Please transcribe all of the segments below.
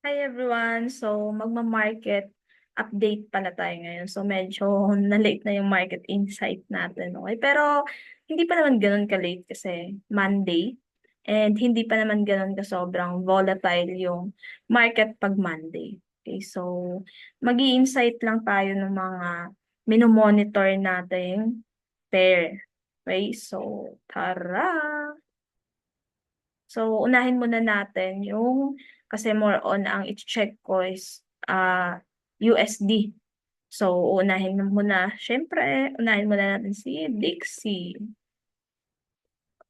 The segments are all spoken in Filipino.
Hi everyone! So, magma-market update pala tayo ngayon. So, medyo na-late na yung market insight natin. Okay? Pero, hindi pa naman ganun ka-late kasi Monday. And hindi pa naman ganun ka sobrang volatile yung market pag Monday. Okay? So, mag-i-insight lang tayo ng mga minomonitor nating pair. Okay? So, tara! So, unahin muna natin yung, kasi more on ang i-check ko is USD. So, unahin muna natin si Dixie.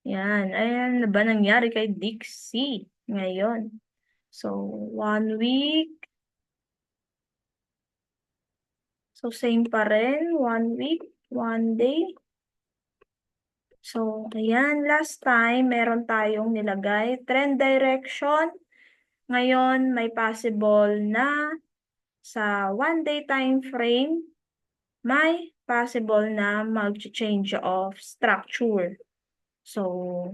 Yan, ayan na ba nangyari kay Dixie ngayon? So, 1 week. So, same pa rin, 1 week, 1 day. So, ayan, last time, meron tayong nilagay trend direction. Ngayon, may possible na sa 1 day time frame, may possible na mag-change of structure. So,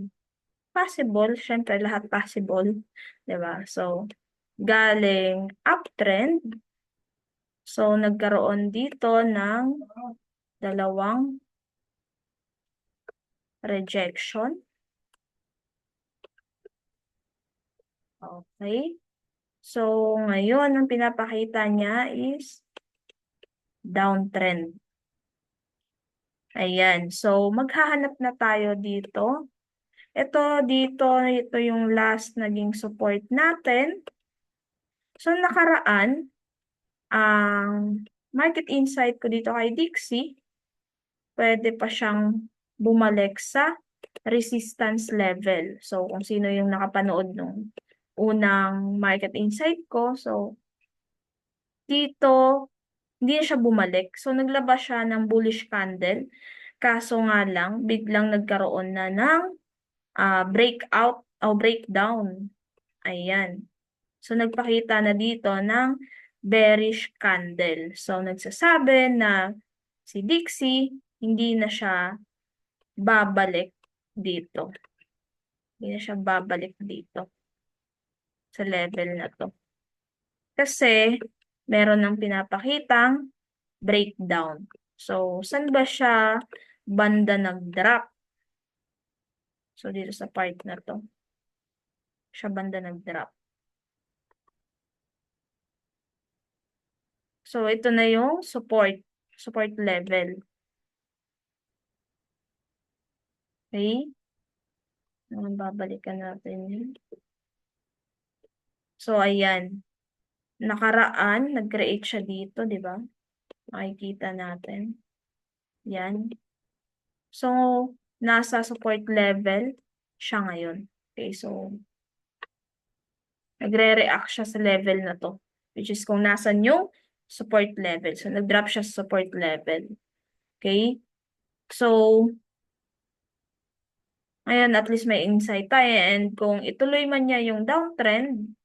possible, syempre lahat possible, 'di ba? So, galing uptrend. So, nagkaroon dito ng dalawang rejection. Okay? So, ngayon, ang pinapakita niya is downtrend. Ayan. So, maghahanap na tayo dito. Ito yung last naging support natin. So, nakaraan, ang market insight ko dito kay Dixie, pwede pa siyang bumalik sa resistance level. So, kung sino yung nakapanood nung unang market insight ko, so, dito, hindi na siya bumalik. So, naglabas siya ng bullish candle. Kaso nga lang, biglang nagkaroon na ng breakout o breakdown. Ayan. So, nagpakita na dito ng bearish candle. So, nagsasabi na si Dixie, hindi na siya babalik dito. Hindi na siya babalik dito sa level na to. Kasi, meron ng pinapakitang breakdown. So, saan ba siya banda nag-drop? So, dito sa part na to, siya banda nag-drop. So, ito na yung support level. Okay? Babalikan natin yun. So, ayan. Nakaraan, nag-create siya dito, di ba? Makikita natin. Yan. So, nasa support level siya ngayon. Okay, so, nagre-react siya sa level na to. Which is kung nasan yung support level. So, nag-drop siya sa support level. Okay? So, ayan, at least may insight tayo. And kung ituloy man niya yung downtrend,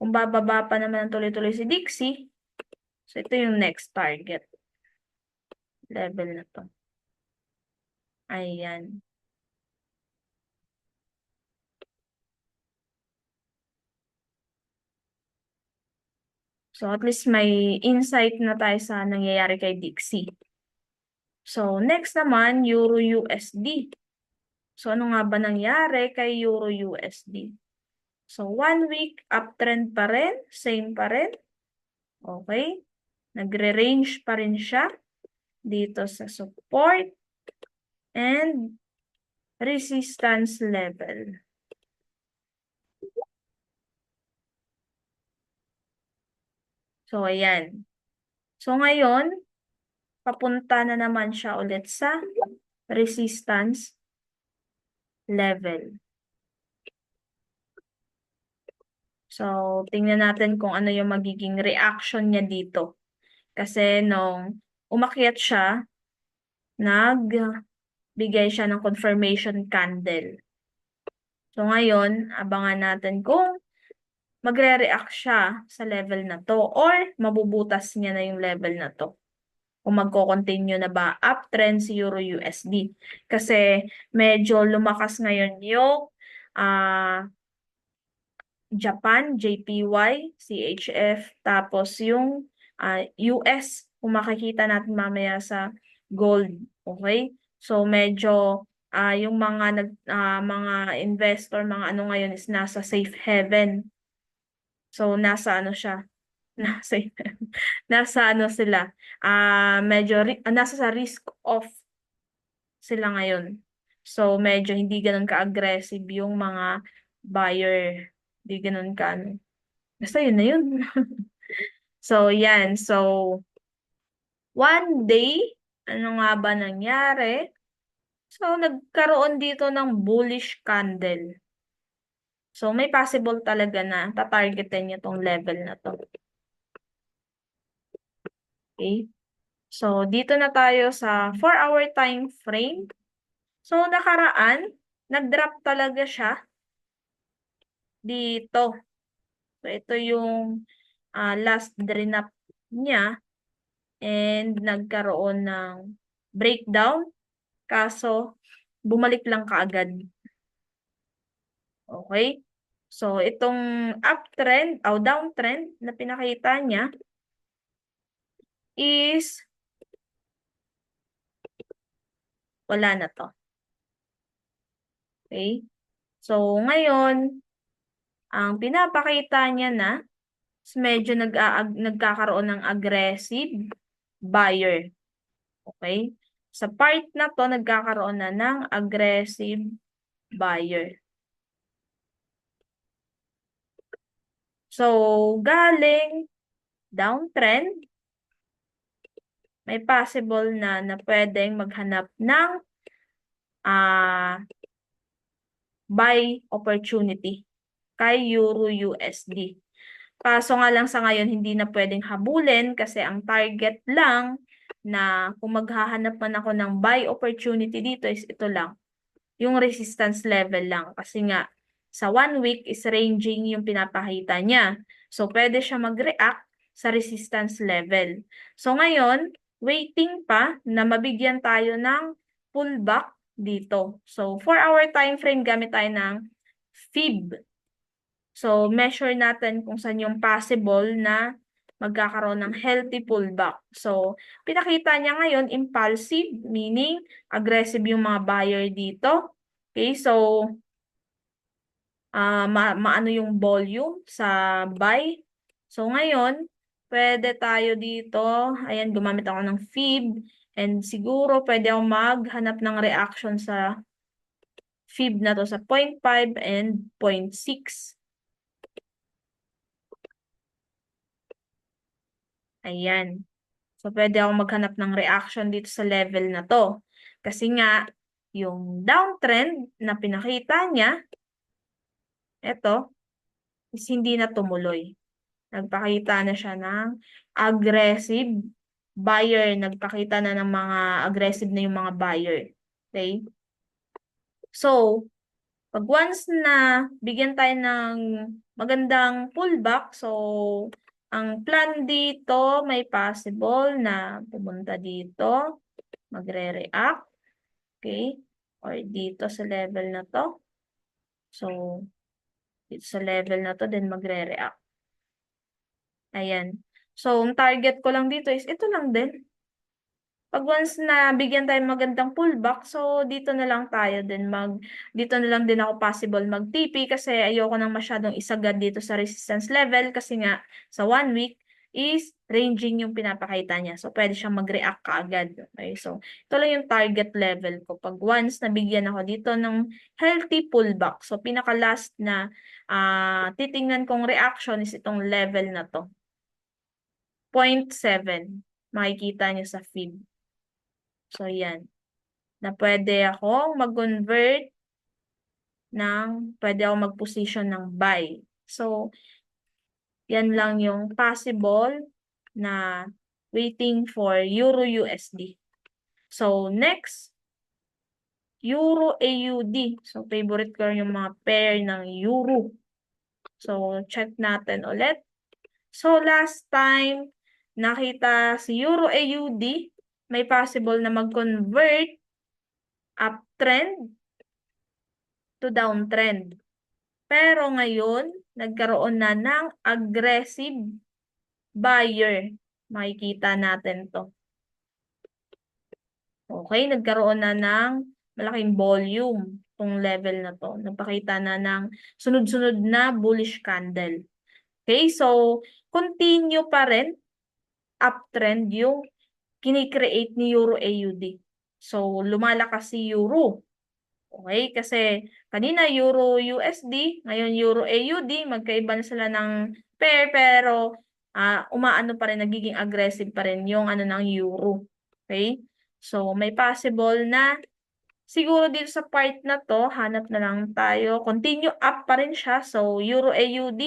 kung bababa pa naman ang tuloy-tuloy si Dixie, so ito yung next target level na to. Ayan. So, at least may insight na tayo sa nangyayari kay Dixie. So, next naman, Euro-USD. So, ano nga ba nangyari kay Euro-USD? So, 1 week, uptrend pa rin, same pa rin. Okay? Nagre-range pa rin siya dito sa support and resistance level. So, ayan. So, ngayon, papunta na naman siya ulit sa resistance level. So, tingnan natin kung ano yung magiging reaction niya dito. Kasi nung umakyat siya, nagbigay siya ng confirmation candle. So, ngayon, abangan natin kung magre-react siya sa level na to or mabubutas niya na yung level na to. Kung magko-continue na ba uptrend si Euro-USD. Kasi medyo lumakas ngayon yung Japan, JPY, CHF, tapos yung US, kung makikita natin mamaya sa gold. Okay? So medyo yung mga investor, mga ano ngayon is nasa safe haven. So nasa ano siya? Nasa nasa ano sila? Nasa sa risk off sila ngayon. So medyo hindi ganoon ka-aggressive yung mga buyer. Hindi ganoon ka ano. Basta yun na yun. So, yan. So, one day, ano nga ba nangyari? So, nagkaroon dito ng bullish candle. So, may possible talaga na tatargetin niya tong level na to. Okay? So, dito na tayo sa 4-hour time frame. So, nakaraan, nag-drop talaga siya dito. So, ito yung last drop niya and nagkaroon ng breakdown. Kaso, bumalik lang kaagad. Okay? So, itong uptrend o downtrend na pinakita niya is wala na to. Okay? So, ngayon, ang pinapakita niya na is medyo nagkakaroon ng aggressive buyer. Okay? Sa part na to, nagkakaroon na ng aggressive buyer. So, galing downtrend, may possible na pwedeng maghanap ng buy opportunity kay Euro USD. Kaso nga lang sa ngayon, hindi na pwedeng habulin kasi ang target lang na kung maghahanap man ako ng buy opportunity dito is ito lang. Yung resistance level lang. Kasi nga, sa 1 week is ranging yung pinapakita niya. So, pwede siya mag-react sa resistance level. So, ngayon, waiting pa na mabigyan tayo ng pullback dito. So, 4-hour time frame gamit tayo ng FIB. So, measure natin kung saan yung possible na magkakaroon ng healthy pullback. So, pinakita niya ngayon impulsive, meaning aggressive yung mga buyer dito. Okay, so maano yung volume sa buy. So ngayon, pwede tayo dito, ayan, gumamit ako ng FIB and siguro pwede akong maghanap ng reaction sa FIB na to sa 0.5 and 0.6. Ayan. So pwede akong maghanap ng reaction dito sa level na to. Kasi nga, yung downtrend na pinakita niya, ito, is hindi na tumuloy. Nagpakita na siya ng aggressive buyer. Nagpakita na ng mga aggressive na yung mga buyer. Okay? So, pag once na bigyan tayo ng magandang pullback, so, ang plan dito, may possible na pumunta dito, magre-react. Okay? Or dito sa level na to. So, dito sa level na to, then magre-react. Ayan. So, ang target ko lang dito is ito lang din. Pag once na bigyan tayo magandang pullback, so dito na lang tayo din dito na lang din ako possible mag-TP kasi ayoko nang masyadong isagad dito sa resistance level kasi nga sa 1 week is ranging yung pinapakita niya. So, pwede siyang mag-react kaagad. Okay? So, ito lang yung target level ko. Pag once nabigyan ako dito ng healthy pullback. So, pinaka-last na titingnan kong reaction is itong level na to. 0.7. Makikita niyo sa feed. So, yan. Na pwede akong mag-convert pwede akong mag-position ng buy. So, yan lang yung possible na waiting for Euro USD. So, next, Euro AUD. So, favorite ko yung mga pair ng Euro. So, check natin ulit. So, last time, nakita si Euro AUD, may possible na mag-convert uptrend to downtrend. Pero ngayon, nagkaroon na ng aggressive buyer. Makikita natin to. Okay, nagkaroon na ng malaking volume tong level na to. Nagpakita na ng sunod-sunod na bullish candle. Okay, so continue pa rin uptrend yung kinikreate ni Euro AUD. So lumalakas si Euro. Okay, kasi kanina Euro USD, ngayon Euro AUD, magkaiba na sila ng pair pero umaano pa rin, nagiging aggressive pa rin yung ano ng Euro. Okay? So may possible na siguro dito sa part na to, hanap na lang tayo. Continue up pa rin siya. So Euro AUD,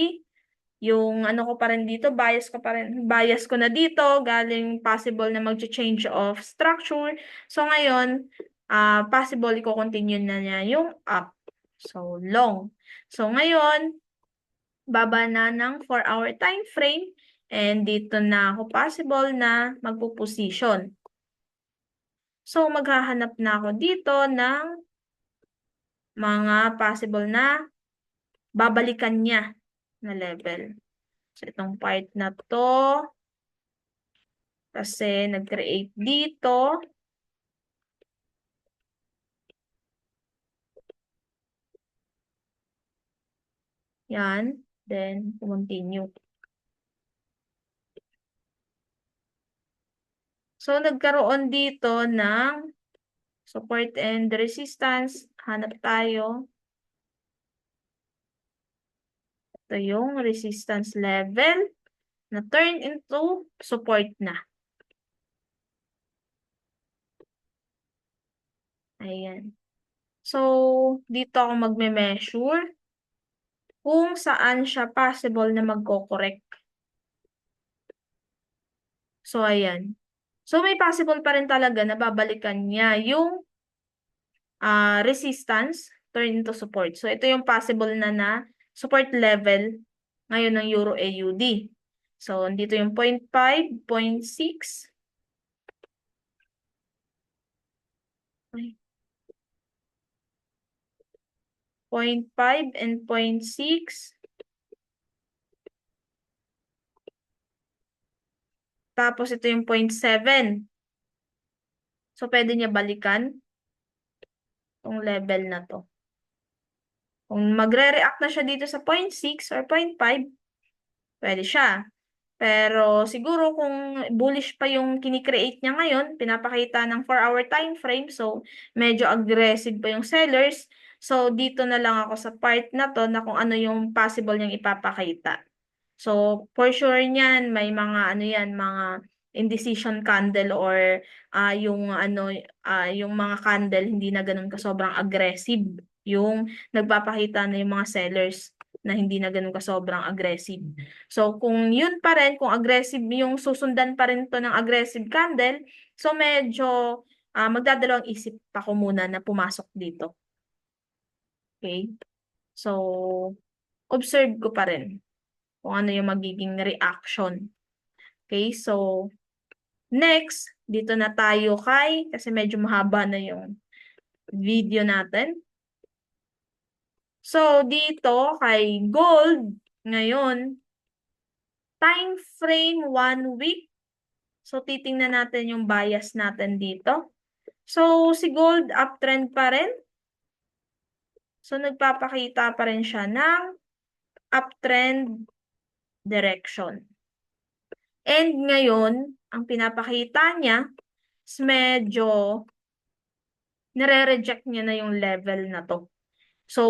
yung ano ko pa rin dito, bias ko pa rin, bias ko na dito, galing possible na mag-change of structure. So ngayon, possible i-continue na niya yung up. So long. So ngayon, baba na ng 4-hour time frame and dito na ako possible na magpo-position. So maghahanap na ako dito ng mga possible na babalikan niya na level. So itong part na to, kasi nag-create dito. Yan. Then, continue. So, nagkaroon dito ng support and resistance. Hanap tayo. Ito yung resistance level na turn into support na. Ayan. So, dito ako magme-measure kung saan siya possible na magko-correct. So, ayan. So, may possible pa rin talaga na babalikan niya yung resistance turn into support. So, ito yung possible na support level ngayon ng Euro AUD. So, dito yung 0.5, 0.6. 0.5 and 0.6. Tapos, ito yung 0.7. So, pwede niya balikan itong level na to. Kung magre-react na siya dito sa 0.6 or 0.5, pwede siya. Pero siguro kung bullish pa yung kinikreate niya ngayon, pinapakita ng 4-hour time frame, so medyo aggressive pa yung sellers. So dito na lang ako sa part na to na kung ano yung possible niyang ipapakita. So for sure niyan, may mga ano yan, mga indecision candle or yung ano yung mga candle hindi na ganun ka sobrang aggressive, yung nagpapakita na yung mga sellers na hindi na ganun ka sobrang aggressive. So kung yun pa rin, kung aggressive yung susundan pa rin to ng aggressive candle, so medyo magdadalawang isip pa ko muna na pumasok dito. Okay? So observe ko pa rin kung ano yung magiging reaction. Okay? So next, dito na tayo kasi medyo mahaba na yung video natin. So, dito kay gold, ngayon, time frame 1 week. So, titingnan natin yung bias natin dito. So, si gold uptrend pa rin. So, nagpapakita pa rin siya ng uptrend direction. And ngayon, ang pinapakita niya is medyo nire-reject niya na yung level na to. So,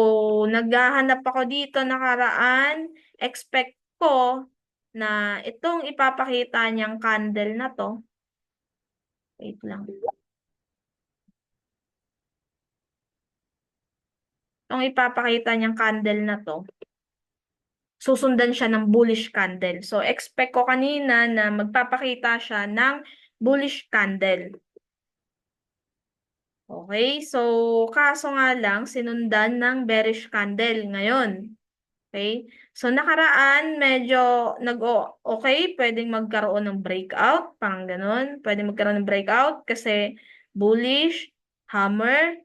naghahanap ako dito nakaraan. Expect ko na itong ipapakita niyang candle na to. Wait lang. Itong ipapakita niyang candle na to, susundan siya ng bullish candle. So, expect ko kanina na magpapakita siya ng bullish candle. Okay, so kaso nga lang, sinundan ng bearish candle ngayon. Okay, so nakaraan medyo okay, pwedeng magkaroon ng breakout, parang ganun. Pwedeng magkaroon ng breakout kasi bullish, hammer,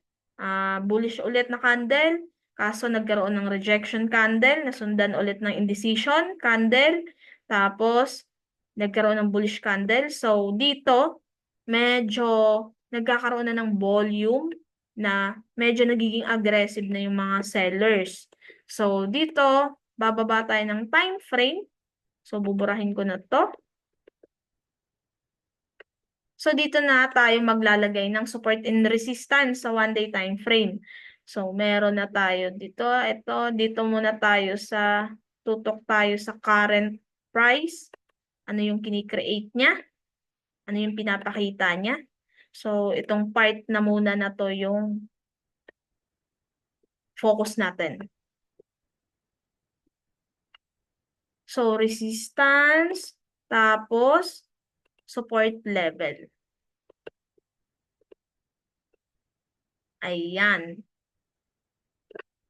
bullish ulit na candle. Kaso nagkaroon ng rejection candle, nasundan ulit ng indecision candle, tapos nagkaroon ng bullish candle. So dito, medyo nagkakaroon na ng volume na medyo nagiging aggressive na yung mga sellers. So dito, bababa tayo ng time frame. So buburahin ko na to. So dito na tayo maglalagay ng support and resistance sa 1-day time frame. So meron na tayo dito, dito muna tayo sa, tutok tayo sa current price. Ano yung kini-create niya? Ano yung pinapakita niya? So itong part na muna na to yung focus natin. So resistance, tapos support level. Ayan.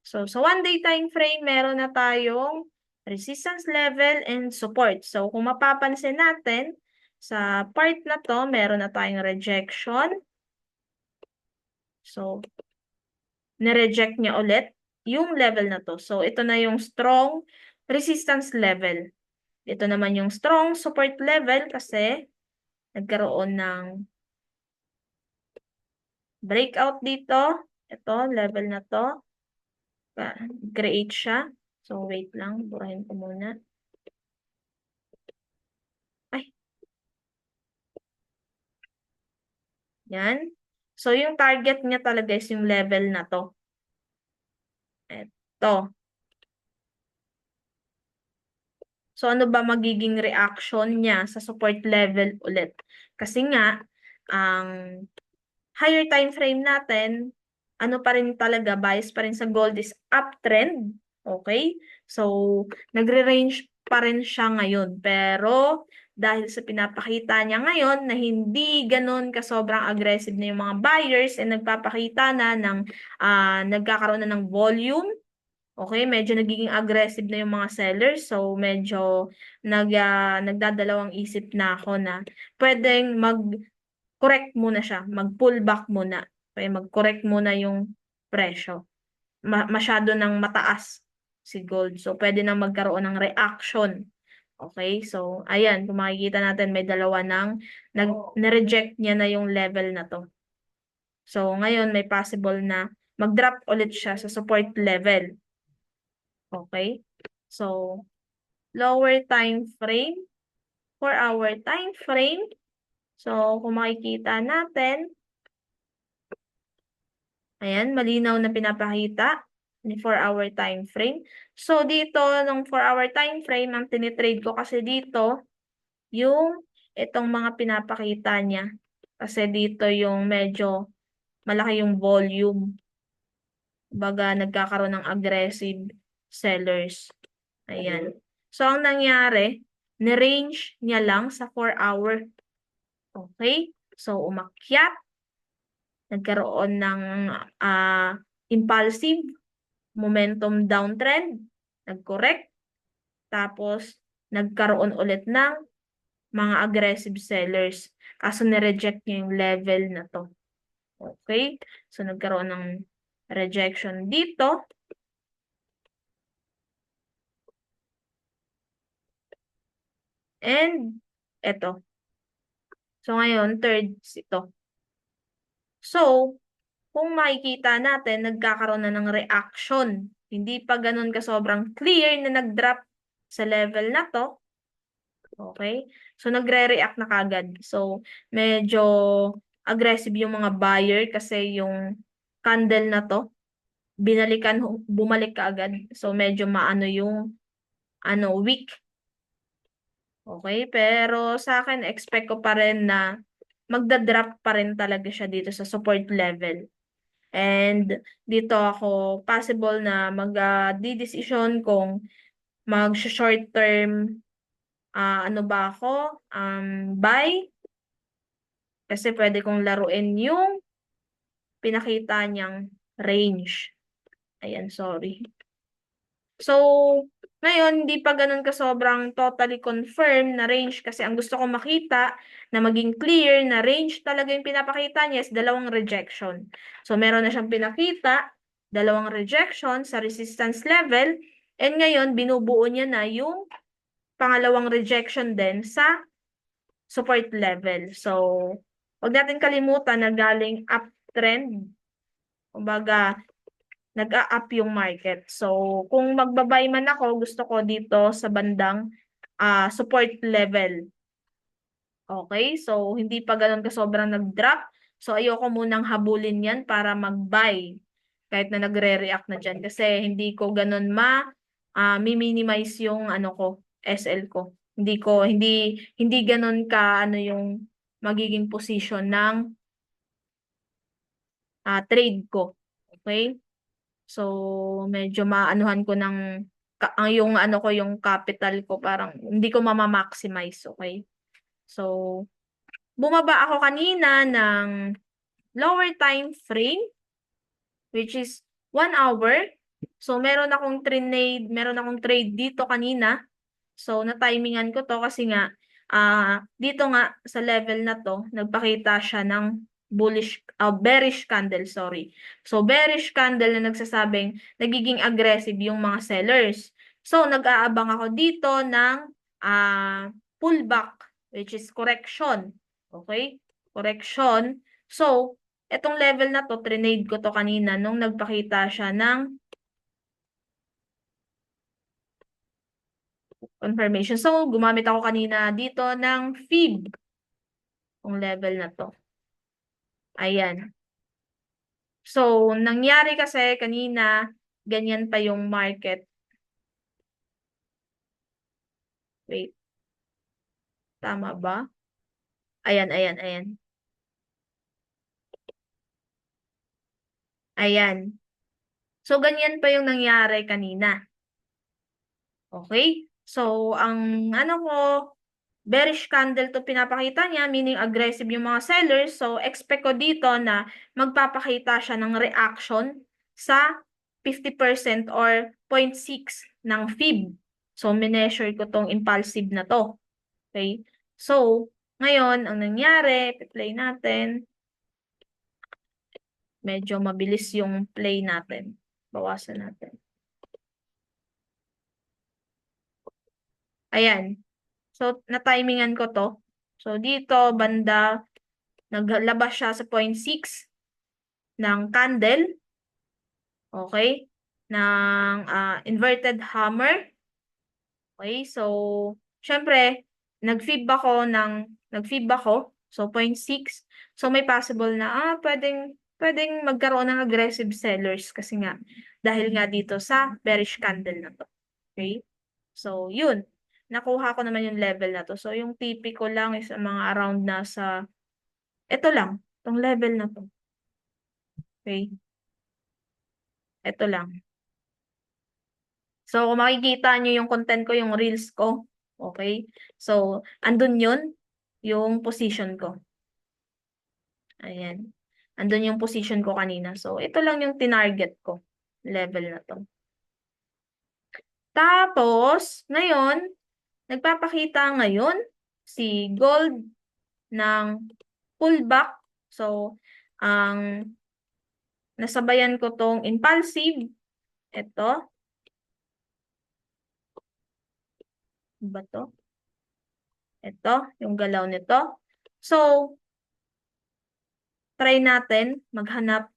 So, sa 1-day time frame, meron na tayong resistance level and support. So, kung mapapansin natin, sa part na to, meron na tayong rejection. So, nireject niya ulit yung level na to. So, ito na yung strong resistance level. Ito naman yung strong support level kasi nagkaroon ng breakout dito. Ito, level na to. Create siya. So, wait lang. Burahin ko muna. Ay. Yan. So, yung target niya talaga is yung level na to. Ito. So, ano ba magiging reaction niya sa support level ulit? Kasi nga, ang higher time frame natin, ano pa rin talaga, bias pa rin sa gold is uptrend. Okay? So, nagre-range pa rin siya ngayon. Pero, dahil sa pinapakita niya ngayon na hindi ganun ka sobrang aggressive na yung mga buyers and nagpapakita na ng nagkakaroon na ng volume. Okay, medyo nagiging aggressive na yung mga sellers. So, medyo nagdadalawang isip na ako na pwedeng mag-correct muna siya. Mag-pull back muna. Okay, mag-correct muna yung presyo. Masyado nang mataas si gold. So, pwede nang magkaroon ng reaction. Okay, so, ayan. Kung makikita natin, may dalawa nang na-reject niya na yung level na to. So, ngayon, may possible na mag-drop ulit siya sa support level. Okay? So, lower time frame, 4-hour time frame. So, kung makikita natin, ayan, malinaw na pinapakita ni 4-hour time frame. So, dito, nung 4-hour time frame, ang tinitrade ko kasi dito, yung itong mga pinapakita niya. Kasi dito yung medyo malaki yung volume. Baga, nagkakaroon ng aggressive sellers. Ayan. So, ang nangyari, ni-range niya lang sa 4-hour. Okay? So, umakyat. Nagkaroon ng impulsive momentum downtrend. Nag-correct. Tapos, nagkaroon ulit ng mga aggressive sellers. Kaso, nireject niya yung level na to. Okay? So, nagkaroon ng rejection dito. And, eto. So, ngayon, third, ito. So, kung makikita natin, nagkakaroon na ng reaction. Hindi pa ganun ka sobrang clear na nag-drop sa level na to. Okay? So, nagre-react na kagad. So, medyo aggressive yung mga buyer kasi yung candle na to, bumalik ka agad. So, medyo maano yung weak. Okay? Pero sa akin, expect ko pa rin na magda-drop pa rin talaga siya dito sa support level. And dito ako possible na mag-decision kung mag-short term ano ba ako, buy. Kasi pwede kong laruin yung pinakita niyang range. Ayan, sorry. So, ngayon, hindi pa ganun ka sobrang totally confirm na range kasi ang gusto ko makita na maging clear na range talaga yung pinapakita niya is dalawang rejection. So, meron na siyang pinakita dalawang rejection sa resistance level, and ngayon binubuo niya na yung pangalawang rejection din sa support level. So, huwag natin kalimutan na galing uptrend. Kumbaga, nag-a-up yung market. So, kung magbabay man ako, gusto ko dito sa bandang support level. Okay? So, hindi pa ganun ka sobrang nag-drop. So, ayoko munang habulin yan para mag-buy. Kahit na nagre-react na dyan. Kasi hindi ko ganun mi-minimize yung ano ko, SL ko. Hindi ganun ka ano yung magiging position ng trade ko. Okay? So, medyo maanuhan ko ang yung ano ko, yung capital ko, parang hindi ko maximize. Okay? So, bumaba ako kanina ng lower time frame, which is 1 hour. So, meron akong trade dito kanina. So, na-timingan ko to kasi nga, dito nga sa level na to, nagpakita siya ng bearish candle, sorry. So, bearish candle na nagsasabing nagiging aggressive yung mga sellers. So, nag-aabang ako dito ng pullback, which is correction. Okay? Correction. So, etong level na to, trinade ko to kanina nung nagpakita siya ng confirmation. So, gumamit ako kanina dito ng FIB. Yung level na to. Ayan. So, nangyari kasi kanina, ganyan pa yung market. Wait. Tama ba? Ayan, ayan, ayan. Ayan. So, ganyan pa yung nangyari kanina. Okay? So, ang ano ko, bearish candle to pinapakita niya, meaning aggressive yung mga sellers. So, expect ko dito na magpapakita siya ng reaction sa 50% or 0.6 ng FIB. So, mineasure ko tong impulsive na to. Okay? So, ngayon, ang nangyari, play natin. Medyo mabilis yung play natin. Bawasan natin. Ayan. So, na-timingan ko to. So, dito, banda, naglabas siya sa 0.6 ng candle. Okay? Ng inverted hammer. Okay? So, syempre, nag-fib ako. So, 0.6. So, may possible na, pwedeng magkaroon ng aggressive sellers kasi nga, dahil nga dito sa bearish candle na to. Okay? So, yun. Nakuha ko naman yung level na to. So, yung TP ko lang is mga around nasa, ito lang, tong level na to. Okay? Ito lang. So, kung makikita nyo yung content ko, yung reels ko. Okay? So, andun yun, yung position ko. Ayan. Andun yung position ko kanina. So, ito lang yung tinarget ko. Level na to. Tapos, ngayon, nagpapakita ngayon si gold ng pullback. So, ang nasabayan ko tong impulsive. Ito. Ba to? Ito, yung galaw nito. So, try natin maghanap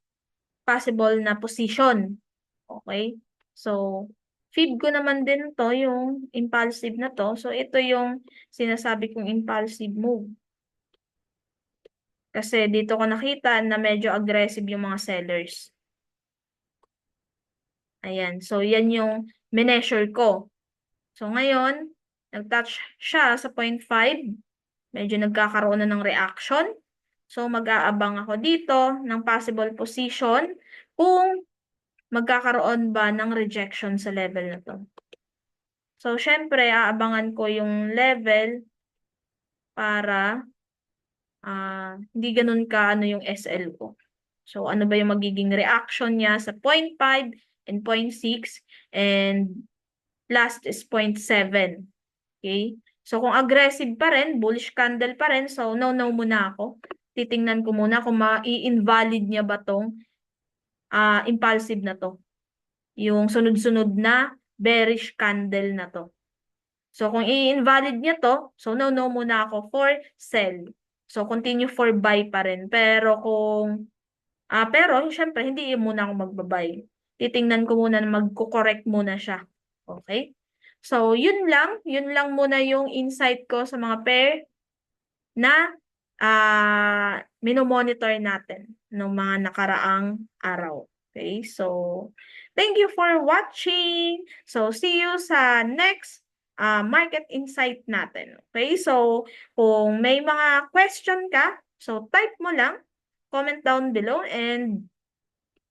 possible na position. Okay? So, feed ko naman din to, yung impulsive na to. So, ito yung sinasabi kong impulsive move. Kasi dito ko nakita na medyo aggressive yung mga sellers. Ayan. So, yan yung mineasure ko. So, ngayon, nag-touch siya sa 0.5. Medyo nagkakaroon na ng reaction. So, mag-aabang ako dito ng possible position kung magkakaroon ba ng rejection sa level na to. So, syempre, aabangan ko yung level para hindi ganun ka ano yung SL ko. So, ano ba yung magiging reaction niya sa 0.5 and 0.6 and last is 0.7. Okay? So, kung aggressive pa rin, bullish candle pa rin, so no muna ako. Titingnan ko muna kung ma-invalid niya ba tong impulsive na to. Yung sunod-sunod na bearish candle na to. So, kung i-invalid niya to, so no muna ako for sell. So, continue for buy pa rin. Pero syempre, hindi muna ako magbabay. Titingnan ko muna na magko-correct muna siya. Okay? So, yun lang muna yung insight ko sa mga pair na minomonitor natin ng mga nakaraang araw. Okay? So, thank you for watching. So, see you sa next market insight natin. Okay? So, kung may mga question ka, so type mo lang, comment down below, and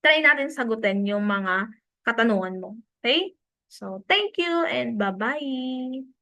try natin sagutin yung mga katanungan mo. Okay? So, thank you and bye-bye!